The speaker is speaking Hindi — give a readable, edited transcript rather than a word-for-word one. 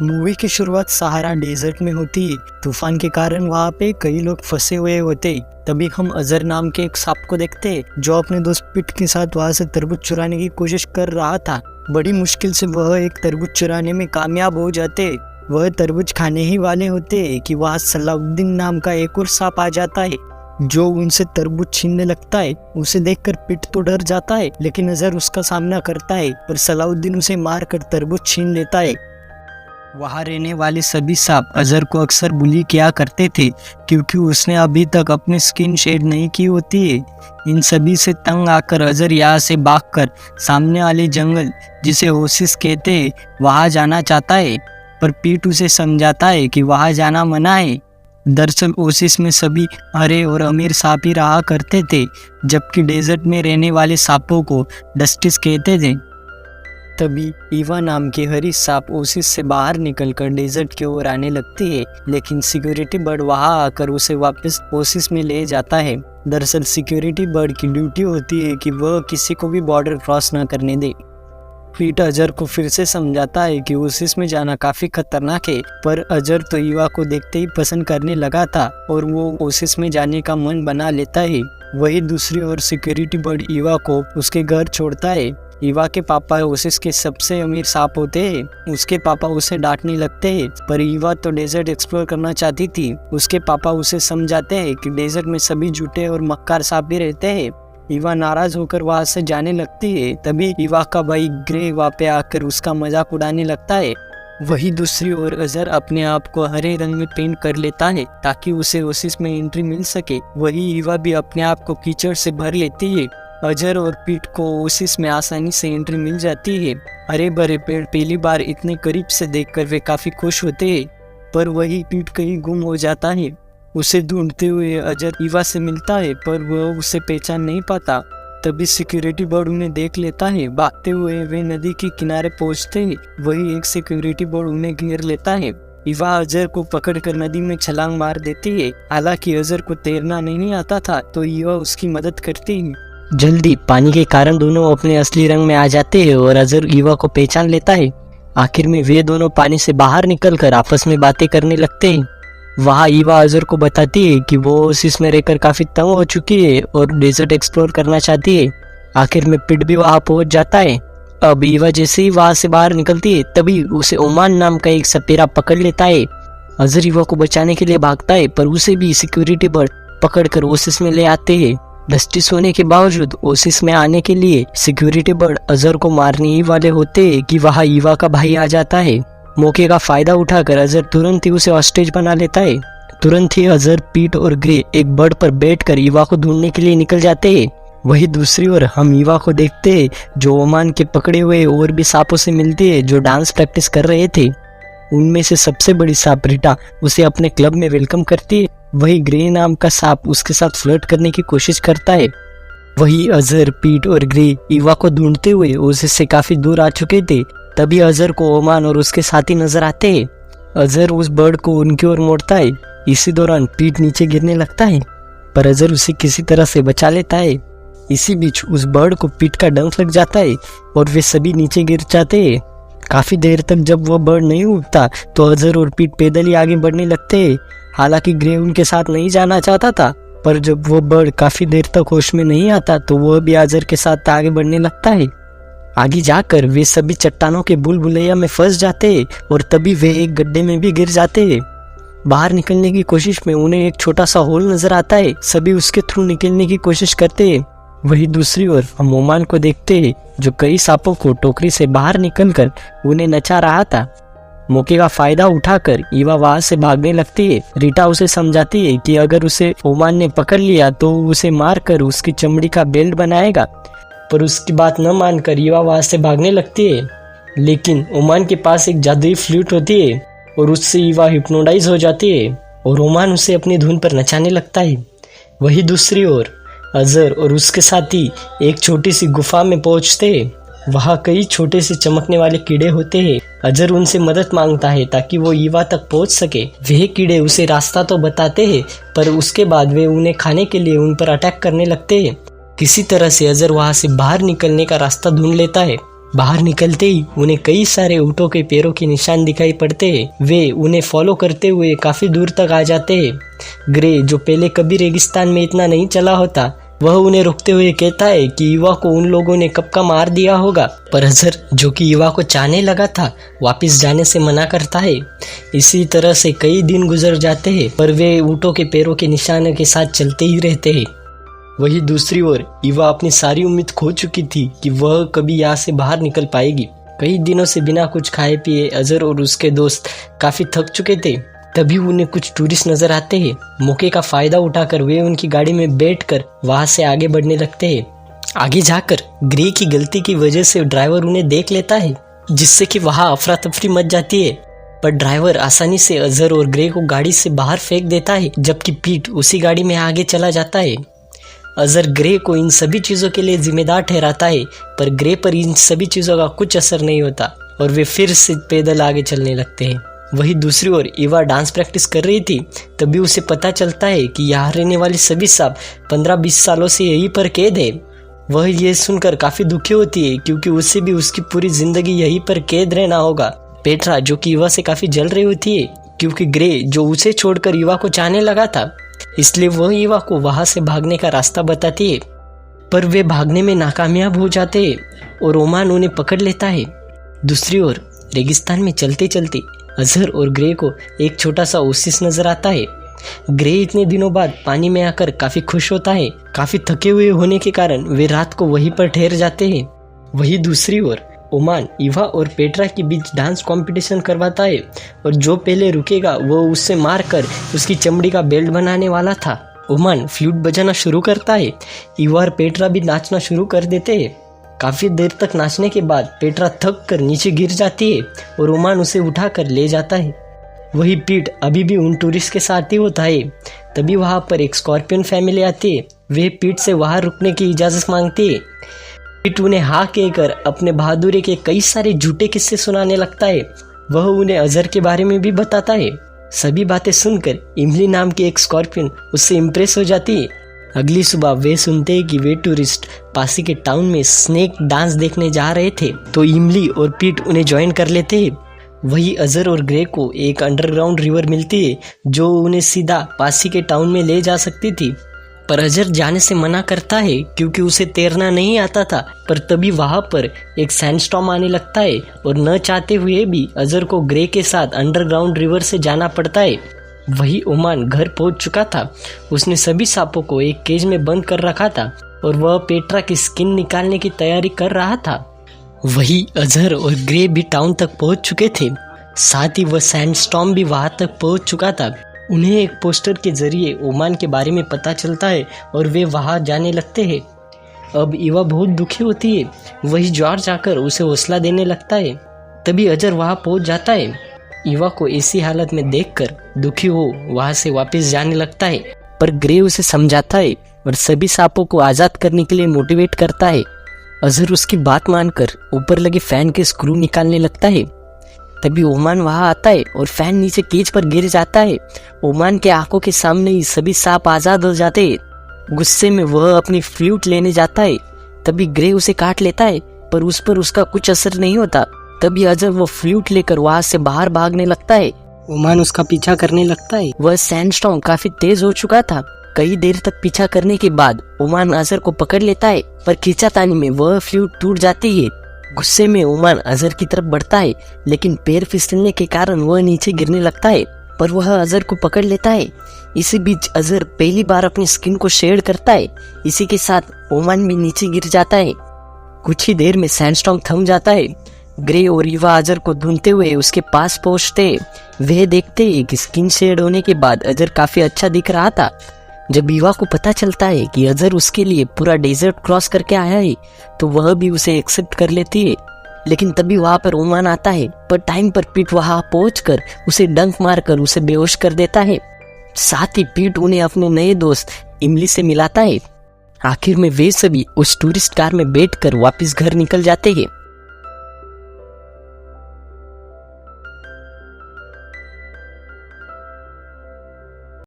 मूवी की शुरुआत सहारा डेजर्ट में होती है। तूफान के कारण वहाँ पे कई लोग फंसे हुए होते। तभी हम अजहर नाम के एक सांप को देखते जो अपने दोस्त पिट के साथ वहाँ से तरबूज चुराने की कोशिश कर रहा था। बड़ी मुश्किल से वह एक तरबूज चुराने में कामयाब हो जाते। वह तरबूज खाने ही वाले होते कि वहाँ सलाउद्दीन नाम का एक और सांप आ जाता है जो उनसे तरबूज छीनने लगता है। उसे देखकर पिट तो डर जाता है, लेकिन अजहर उसका सामना करता है पर सलाउद्दीन उसे मारकर तरबूज छीन लेता है। वहाँ रहने वाले सभी सांप अजहर को अक्सर बुली किया करते थे क्योंकि उसने अभी तक अपनी स्किन शेड नहीं की होती है। इन सभी से तंग आकर अजहर यहाँ से भागकर सामने वाले जंगल, जिसे ओसिस कहते हैं, वहाँ जाना चाहता है, पर पीट उसे समझाता है कि वहाँ जाना मना है। दरअसल ओसिस में सभी हरे और अमीर सांप ही रहा करते थे, जबकि डेजर्ट में रहने वाले सांपों को डस्टिस कहते थे। तभी ईवा नाम की हरी सांप ओसिस से बाहर निकलकर डेजर्ट की ओर आने लगती है, लेकिन सिक्योरिटी बर्ड वहां आकर उसे वापस ओसिस में ले जाता है। दरअसल सिक्योरिटी बर्ड की ड्यूटी होती है कि वह किसी को भी बॉर्डर क्रॉस न करने दे। पीट अजहर को फिर से समझाता है कि ओसिस में जाना काफी खतरनाक है, पर अजहर तो ईवा को देखते ही पसंद करने लगा था और वो ओसिस में जाने का मन बना लेता है। वही दूसरी ओर सिक्योरिटी बर्ड ईवा को उसके घर छोड़ता है। ईवा के पापा ओसिस के सबसे अमीर सांप होते हैं। उसके पापा उसे डांटने लगते हैं, पर ईवा तो डेजर्ट एक्सप्लोर करना चाहती थी। उसके पापा उसे समझाते हैं कि डेजर्ट में सभी झूठे और मक्कार सांप भी रहते हैं। ईवा नाराज होकर वहां से जाने लगती है। तभी ईवा का भाई ग्रे वहां पे आकर उसका मजाक उड़ाने लगता है। वही दूसरी ओर अजहर अपने आप को हरे रंग में पेंट कर लेता है ताकि उसे ओसिस में एंट्री मिल सके। वही ईवा भी अपने आप को कीचड़ से भर लेती है। अजहर और पीट को ओसिस में आसानी से एंट्री मिल जाती है। हरे भरे पेड़ पहली बार इतने करीब से देखकर वे काफी खुश होते हैं, पर वही पीट कहीं गुम हो जाता है। उसे ढूंढते हुए अजहर ईवा से मिलता है, पर वह उसे पहचान नहीं पाता। तभी सिक्योरिटी बर्ड उन्हें देख लेता है। भागते हुए वे नदी के किनारे पहुंचते हैं। वही एक सिक्योरिटी बर्ड उन्हें घेर लेता है। ईवा अजहर को पकड़कर नदी में छलांग मार देती है। हालांकि अजहर को तैरना नहीं आता था, तो ईवा उसकी मदद करती है। जल्दी पानी के कारण दोनों अपने असली रंग में आ जाते हैं और अजहर ईवा को पहचान लेता है। आखिर में वे दोनों पानी से बाहर निकलकर आपस में बातें करने लगते हैं। वहाँ ईवा अजहर को बताती है कि वो ओसिस में रहकर काफी तंग हो चुकी है और डेजर्ट एक्सप्लोर करना चाहती है। आखिर में पिट भी वहाँ पहुंच जाता है। अब ईवा जैसे ही वहाँ से बाहर निकलती है, तभी उसे ओमान नाम का एक सपेरा पकड़ लेता है। अजहर ईवा को बचाने के लिए भागता है, पर उसे भी सिक्योरिटी बर्ड पकड़कर ओसिस में ले आते हैं। डस्टिस होने के बावजूद ओसिस में आने के लिए सिक्योरिटी बर्ड अजहर को मारने ही वाले होते हैं कि वहाँ ईवा का भाई आ जाता है। मौके का फायदा उठाकर अजहर तुरंत ही उसे हॉस्टेज बना लेता है। तुरंत ही अजहर, पीट और ग्रे एक बर्ड पर बैठकर ईवा को ढूंढने के लिए निकल जाते हैं। वही दूसरी ओर हम ईवा को देखते हैं जो ओमान के पकड़े हुए और भी सांपों से मिलती है जो डांस प्रैक्टिस कर रहे थे। उनमें से सबसे बड़ी सांप रिटा उसे अपने क्लब में वेलकम करती है। वही ग्रे नाम का सांप उसके साथ फ्लर्ट करने की कोशिश करता है। वही अजहर, पीट और ग्रे ईवा को ढूंढते हुए ओसिस से काफी दूर आ चुके थे। तभी अजहर को ओमान और उसके साथी नजर आते हैं। अजहर उस बर्ड को उनकी ओर मोड़ता है। इसी दौरान पीट नीचे गिरने लगता है, पर अजहर उसे किसी तरह से बचा लेता है। इसी बीच उस बर्ड को पीट का डंक लग जाता है और वे सभी नीचे गिर जाते हैं। काफी देर तक जब वह बर्ड नहीं उठता तो अजहर और पीट पैदल ही आगे बढ़ने लगते हैं। हालांकि ग्रे उनके साथ नहीं जाना चाहता था, पर जब वो बर्ड काफी देर तक होश में नहीं आता तो वह भी अजहर के साथ आगे बढ़ने लगता है। आगे जाकर वे सभी चट्टानों के बुलबुलैया में फंस जाते हैं और तभी वे एक गड्ढे में भी गिर जाते हैं। बाहर निकलने की कोशिश में उन्हें एक छोटा सा होल नजर आता है। सभी उसके थ्रू निकलने की कोशिश करते हैं। वही दूसरी ओर हम ओमान को देखते हैं जो कई सांपों को टोकरी से बाहर निकलकर उन्हें नचा रहा था। मौके का फायदा उठाकर ईवा वहां से भागने लगती है। रीटा उसे समझाती है कि अगर उसे ओमान ने पकड़ लिया तो उसे मारकर उसकी चमड़ी का बेल्ट बनाएगा, पर उसकी बात न मानकर ईवा वहां से भागने लगती है। लेकिन ओमान के पास एक जादुई फ्लूट होती है और उससे ईवा हिप्नोटाइज हो जाती है और ओमान उसे अपनी धुन पर नचाने लगता है। वही दूसरी ओर अजहर और उसके साथी एक छोटी सी गुफा में पहुंचते हैं। वहाँ कई छोटे से चमकने वाले कीड़े होते हैं। अजहर उनसे मदद मांगता है ताकि वो ईवा तक पहुंच सके। वे कीड़े उसे रास्ता तो बताते हैं, पर उसके बाद वे उन्हें खाने के लिए उन पर अटैक करने लगते हैं। किसी तरह से अजहर वहाँ से बाहर निकलने का रास्ता ढूंढ लेता है। बाहर निकलते ही उन्हें कई सारे ऊँटों के पैरों के निशान दिखाई पड़ते हैं। वे उन्हें फॉलो करते हुए काफी दूर तक आ जाते हैं। ग्रे, जो पहले कभी रेगिस्तान में इतना नहीं चला होता, वह उन्हें रोकते हुए कहता है कि युवा को उन लोगों ने कब का मार दिया होगा। पर अजहर, जो कि युवा को चाहने लगा था, वापस जाने से मना करता है। इसी तरह से कई दिन गुजर जाते हैं, पर वे ऊँटों के पैरों के निशानों के साथ चलते ही रहते हैं। वही दूसरी ओर युवा अपनी सारी उम्मीद खो चुकी थी कि वह कभी यहाँ से बाहर निकल पाएगी। कई दिनों से बिना कुछ खाए पिए अजहर और उसके दोस्त काफी थक चुके थे। तभी उन्हें कुछ टूरिस्ट नजर आते हैं। मौके का फायदा उठाकर वे उनकी गाड़ी में बैठकर वहां से आगे बढ़ने लगते हैं। आगे जाकर ग्रे की गलती की वजह से ड्राइवर उन्हें देख लेता है, जिससे कि वहां अफरा तफरी मच जाती है। पर ड्राइवर आसानी से अजहर और ग्रे को गाड़ी से बाहर फेंक देता है, जबकि पीट उसी गाड़ी में आगे चला जाता है। अजहर ग्रे को इन सभी चीजों के लिए जिम्मेदार ठहराता है, पर ग्रे पर इन सभी चीजों का कुछ असर नहीं होता और वे फिर से पैदल आगे चलने लगते हैं। वही दूसरी ओर ईवा डांस प्रैक्टिस कर रही थी। तभी उसे पता चलता है कि यहाँ रहने वाले सभी सांप 15-20 सालों से यहीं पर कैद है। वह ये सुनकर काफी दुखी होती है, क्योंकि उसे भी उसकी पूरी जिंदगी यहीं पर कैद रहना होगा। पेट्रा, जो कि ईवा से काफी जल रही होती है, क्योंकि ग्रे जो उसे छोड़कर ईवा को चाहने लगा था, इसलिए वह ईवा को वहां से भागने का रास्ता बताती है। पर वे भागने में नाकामयाब हो जाते हैं और ओमान उन्हें पकड़ लेता है। दूसरी ओर रेगिस्तान में चलते चलते अजहर और ग्रे को एक छोटा सा ओसिस नजर आता है। ग्रे इतने दिनों बाद पानी में आकर काफी खुश होता है। काफी थके हुए होने के कारण वे रात को वहीं पर ठहर जाते हैं। वही दूसरी ओर ओमान ईवा और पेट्रा के बीच डांस कंपटीशन करवाता है, और जो पहले रुकेगा वो उससे मारकर उसकी चमड़ी का बेल्ट बनाने वाला था। ओमान फ्लूट बजाना शुरू करता है। ईवा और पेट्रा भी नाचना शुरू कर देते हैं। काफी देर तक नाचने के बाद पेट्रा थक कर नीचे गिर जाती है और ओमान उसे उठाकर ले जाता है। वही पीट अभी भी उन टूरिस्ट के साथ ही होता है। तभी वहां पर एक स्कॉर्पियन फैमिली आती है। वे पीट से वहां रुकने की इजाजत मांगती है। पीट उन्हें हाँ कहकर अपने बहादुरी के कई सारे झूठे किस्से सुनाने लगता है। वह उन्हें अजहर के बारे में भी बताता है। सभी बातें सुनकर इमली नाम की एक स्कॉर्पियन उससे इम्प्रेस हो जाती है। अगली सुबह वे सुनते हैं कि वे टूरिस्ट पासी के टाउन में स्नेक डांस देखने जा रहे थे, तो इमली और पीट उन्हें ज्वाइन कर लेते हैं। वही अजहर और ग्रे को एक अंडरग्राउंड रिवर मिलती है, जो उन्हें सीधा पासी के टाउन में ले जा सकती थी। पर अजहर जाने से मना करता है, क्योंकि उसे तैरना नहीं आता था। पर तभी वहां पर एक सैंडस्टॉर्म आने लगता है, और न चाहते हुए भी अजहर को ग्रे के साथ अंडरग्राउंड रिवर से जाना पड़ता है। वही ओमान घर पहुंच चुका था। उसने सभी सांपों को एक केज में बंद कर रखा था, और वह पेट्रा की स्किन निकालने की तैयारी कर रहा था। वही अजहर और ग्रे भी टाउन तक पहुंच चुके थे। साथ ही वह सैंडस्टॉर्म भी वहां तक पहुंच चुका था। उन्हें एक पोस्टर के जरिए ओमान के बारे में पता चलता है, और वे वहां जाने लगते हैं। अब ईवा बहुत दुखी होती है। वही जॉर्ज आकर उसे हौसला देने लगता है। तभी अजहर वहां पहुंच जाता है। ईवा को ऐसी हालत में देखकर दुखी हो वहां से वापस जाने लगता है, पर ग्रे उसे समझाता है और सभी सांपों को आजाद करने के लिए मोटिवेट करता है। अजहर उसकी बात मानकर ऊपर लगे फैन के स्क्रू निकालने लगता है। तभी ओमान वहां आता है और फैन नीचे केज पर गिर जाता है। ओमान के आंखों के सामने ही सभी सांप आजाद हो जाते हैं। गुस्से में वह अपनी फ्लूट लेने जाता है। तभी ग्रे उसे काट लेता है, पर उस पर उसका कुछ असर नहीं होता। तभी अजहर वो फ्लूट लेकर वहां से बाहर भागने लगता है। ओमान उसका पीछा करने लगता है। वह सैंडस्टॉर्म काफी तेज हो चुका था। कई देर तक पीछा करने के बाद ओमान अजहर को पकड़ लेता है, पर खींचातानी में वह फ्लूट टूट जाती है। गुस्से में ओमान अजहर की तरफ बढ़ता है, लेकिन पैर फिसलने के कारण वह नीचे गिरने लगता है, पर वह अजहर को पकड़ लेता है। इसी बीच अजहर पहली बार अपनी स्किन को शेड करता है। इसी के साथ ओमान भी नीचे गिर जाता है। कुछ ही देर में सैंडस्टॉर्म थम जाता है। ग्रे और ईवा अजहर को ढूंढते हुए उसके पास पहुंचते। वे देखते हैं कि स्किन शेड होने के बाद अजहर काफी अच्छा दिख रहा था। जब ईवा को पता चलता है कि अजहर उसके लिए पूरा डेजर्ट क्रॉस करके आया है, तो वह भी उसे एक्सेप्ट कर लेती है। लेकिन तभी वहां पर ओमान आता है, पर टाइम पर पीट वहां पहुंचकर उसे डंक मारकर उसे बेहोश कर देता है। साथ ही पीट उन्हें अपने नए दोस्त इमली से मिलाता है। आखिर में वे सभी उस टूरिस्ट कार में बैठकर वापस घर निकल जाते हैं।